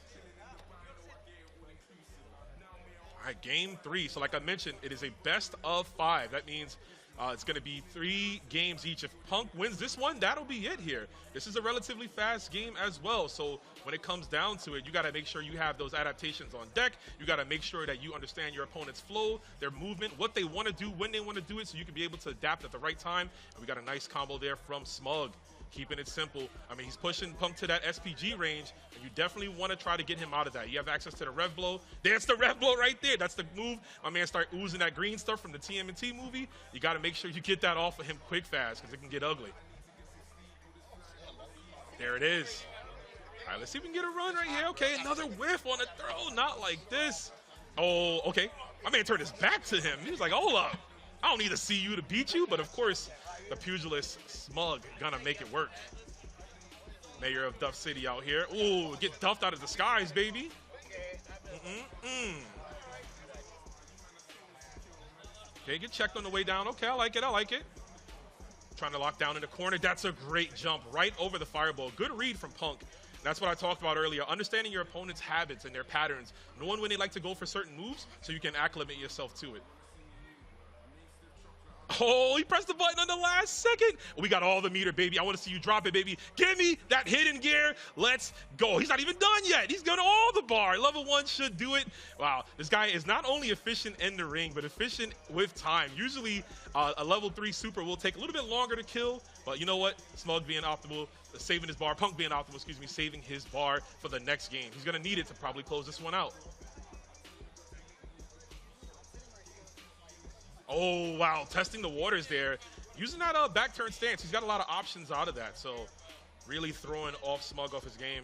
All right, game 3. So like I mentioned, it is a best of 5. That means It's going to be 3 games each. If Punk wins this one, that'll be it here. This is a relatively fast game as well. So when it comes down to it, you got to make sure you have those adaptations on deck. You got to make sure that you understand your opponent's flow, their movement, what they want to do, when they want to do it, so you can be able to adapt at the right time. And we got a nice combo there from Smug. Keeping it simple. I mean, he's pushing Punk to that SPG range, and you definitely want to try to get him out of that. You have access to the Rev Blow. There's the Rev Blow right there. That's the move. My man start oozing that green stuff from the TMNT movie. You got to make sure you get that off of him quick, fast, because it can get ugly. There it is. All right, let's see if we can get a run right here. Okay, another whiff on a throw. Not like this. Oh, okay. My man turned his back to him. He was like, hold up. I don't need to see you to beat you, but of course, the pugilist Smug gonna make it work. Mayor of Duff City out here. Ooh, get duffed out of the skies, baby. Okay, get checked on the way down. Okay, I like it, I like it. Trying to lock down in the corner. That's a great jump right over the fireball. Good read from Punk. That's what I talked about earlier. Understanding your opponent's habits and their patterns. Knowing when they like to go for certain moves so you can acclimate yourself to it. Oh, he pressed the button on the last second. We got all the meter, baby. I want to see you drop it, baby. Give me that hidden gear. Let's go. He's not even done yet. He's going all the bar. Level 1 should do it. Wow, this guy is not only efficient in the ring, but efficient with time. Usually a level 3 super will take a little bit longer to kill, but you know what? Smug being optimal, saving his bar. Punk being optimal, excuse me, saving his bar for the next game. He's going to need it to probably close this one out. Oh, wow, testing the waters there. Using that back turn stance, he's got a lot of options out of that. So really throwing off Smug off his game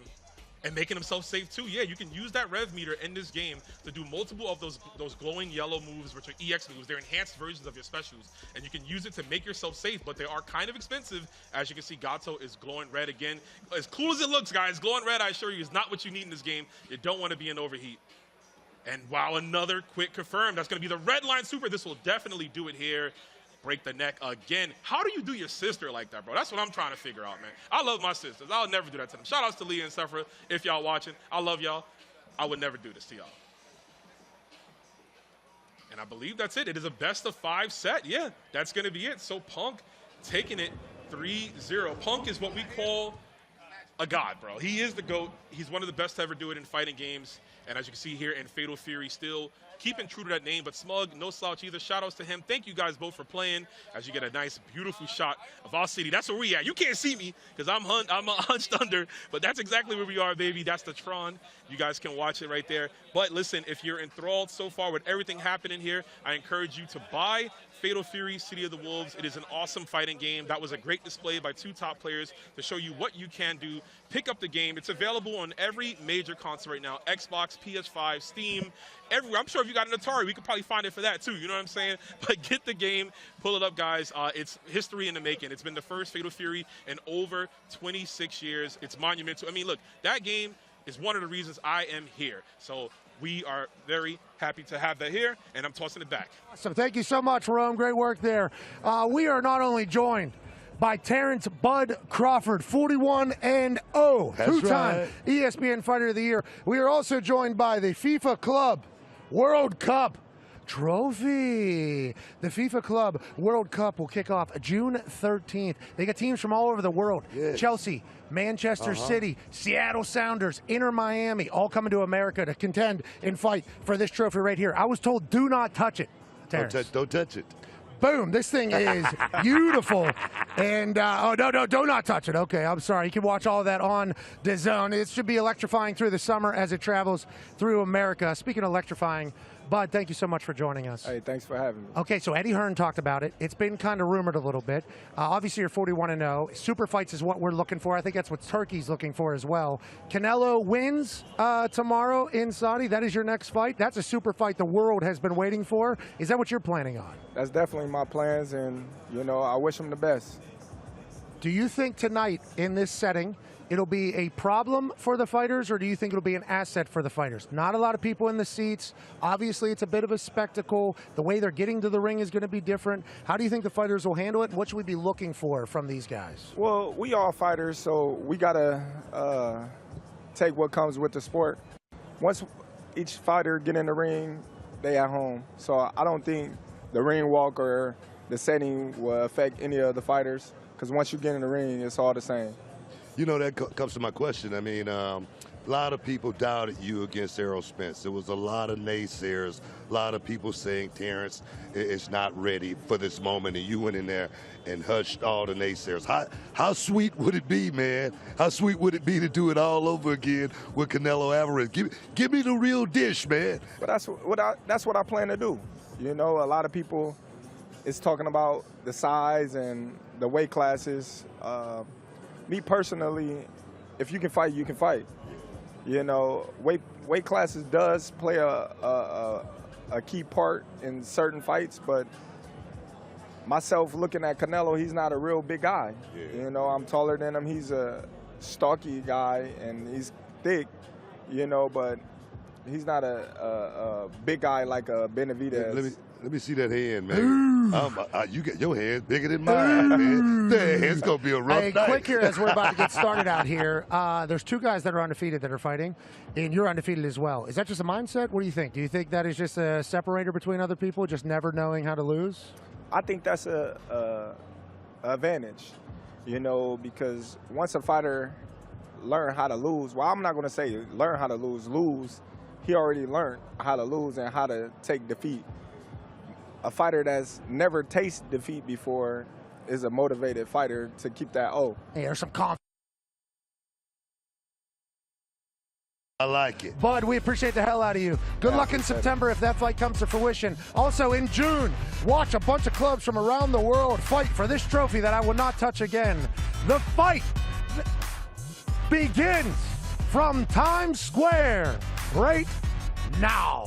and making himself safe too. Yeah, you can use that rev meter in this game to do multiple of those glowing yellow moves, which are EX moves. They're enhanced versions of your specials, and you can use it to make yourself safe, but they are kind of expensive. As you can see, Gato is glowing red again. As cool as it looks, guys, glowing red, I assure you, is not what you need in this game. You don't want to be in overheat. And wow, another quick confirm. That's going to be the red line super. This will definitely do it here. Break the neck again. How do you do your sister like that, bro? That's what I'm trying to figure out, man. I love my sisters. I'll never do that to them. Shout outs to Leah and Sephora if y'all watching. I love y'all. I would never do this to y'all. And I believe that's it. It is a best of 5 set. Yeah, that's going to be it. So Punk taking it 3-0. Punk is what we call a god, bro. He is the GOAT. He's one of the best to ever do it in fighting games. And as you can see here in Fatal Fury, still keeping true to that name, but Smug, no slouch either. Shout outs to him. Thank you guys both for playing as you get a nice, beautiful shot of our city. That's where we at. You can't see me because I'm hunched under, but that's exactly where we are, baby. That's the Tron. You guys can watch it right there. But listen, if you're enthralled so far with everything happening here, I encourage you to buy Fatal Fury, City of the Wolves. It is an awesome fighting game. That was a great display by 2 top players to show you what you can do. Pick up the game. It's available on every major console right now. Xbox, PS5, Steam, everywhere. I'm sure if you got an Atari, we could probably find it for that too. You know what I'm saying? But get the game. Pull it up, guys. It's history in the making. It's been the first Fatal Fury in over 26 years. It's monumental. I mean, look, that game is one of the reasons I am here. So we are very happy to have that here, and I'm tossing it back. Awesome. Thank you so much, Rome. Great work there. We are not only joined by Terrence Bud Crawford, 41-0, two-time ESPN Fighter of the Year. We are also joined by the FIFA Club World Cup trophy. The FIFA Club World Cup will kick off June 13th. They got teams from all over the world. Yes. Chelsea, Manchester City, Seattle Sounders, Inter Miami, all coming to America to contend and fight for this trophy right here. I was told do not touch it, Terrence. Don't touch it. Boom, this thing is beautiful. And, oh, no, do not touch it. Okay, I'm sorry. You can watch all of that on DAZN. It should be electrifying through the summer as it travels through America. Speaking of electrifying, Bud, thank you so much for joining us. Hey, thanks for having me. Okay, so Eddie Hearn talked about it. It's been kind of rumored a little bit. Obviously, you're 41-0. Super fights is what we're looking for. I think that's what Turkey's looking for as well. Canelo wins tomorrow in Saudi. That is your next fight. That's a super fight the world has been waiting for. Is that what you're planning on? That's definitely my plans, and, you know, I wish him the best. Do you think tonight in this setting it'll be a problem for the fighters, or do you think it'll be an asset for the fighters? Not a lot of people in the seats. Obviously, it's a bit of a spectacle. The way they're getting to the ring is going to be different. How do you think the fighters will handle it? What should we be looking for from these guys? Well, we all fighters, so we got to take what comes with the sport. Once each fighter get in the ring, they at home. So I don't think the ring walk or the setting will affect any of the fighters. Because once you get in the ring, it's all the same. You know, that comes to my question. I mean, a lot of people doubted you against Errol Spence. There was a lot of naysayers, a lot of people saying Terrence is not ready for this moment, and you went in there and hushed all the naysayers. How sweet would it be, man? How sweet would it be to do it all over again with Canelo Alvarez? Give me the real dish, man. But that's what I plan to do. You know, a lot of people is talking about the size and the weight classes. Me personally, if you can fight, you can fight. You know, weight classes does play a key part in certain fights, but myself looking at Canelo, he's not a real big guy. Yeah. You know, I'm taller than him. He's a stocky guy, and he's thick, you know, but he's not a big guy like a Benavidez. Let me see that hand, man. You get your hand bigger than mine, man. It's going to be a rough night. Quick here as we're about to get started out here. There's two guys that are undefeated that are fighting, and you're undefeated as well. Is that just a mindset? What do you think? Do you think that is just a separator between other people, just never knowing how to lose? I think that's a advantage, you know, because once a fighter learn how to lose, well, I'm not going to say learn how to lose. He already learned how to lose and how to take defeat. A fighter that's never tasted defeat before is a motivated fighter to keep that Hey, there's some confidence. I like it. Bud, we appreciate the hell out of you. Good luck in September if that fight comes to fruition. Also in June, watch a bunch of clubs from around the world fight for this trophy that I will not touch again. The fight begins from Times Square right now.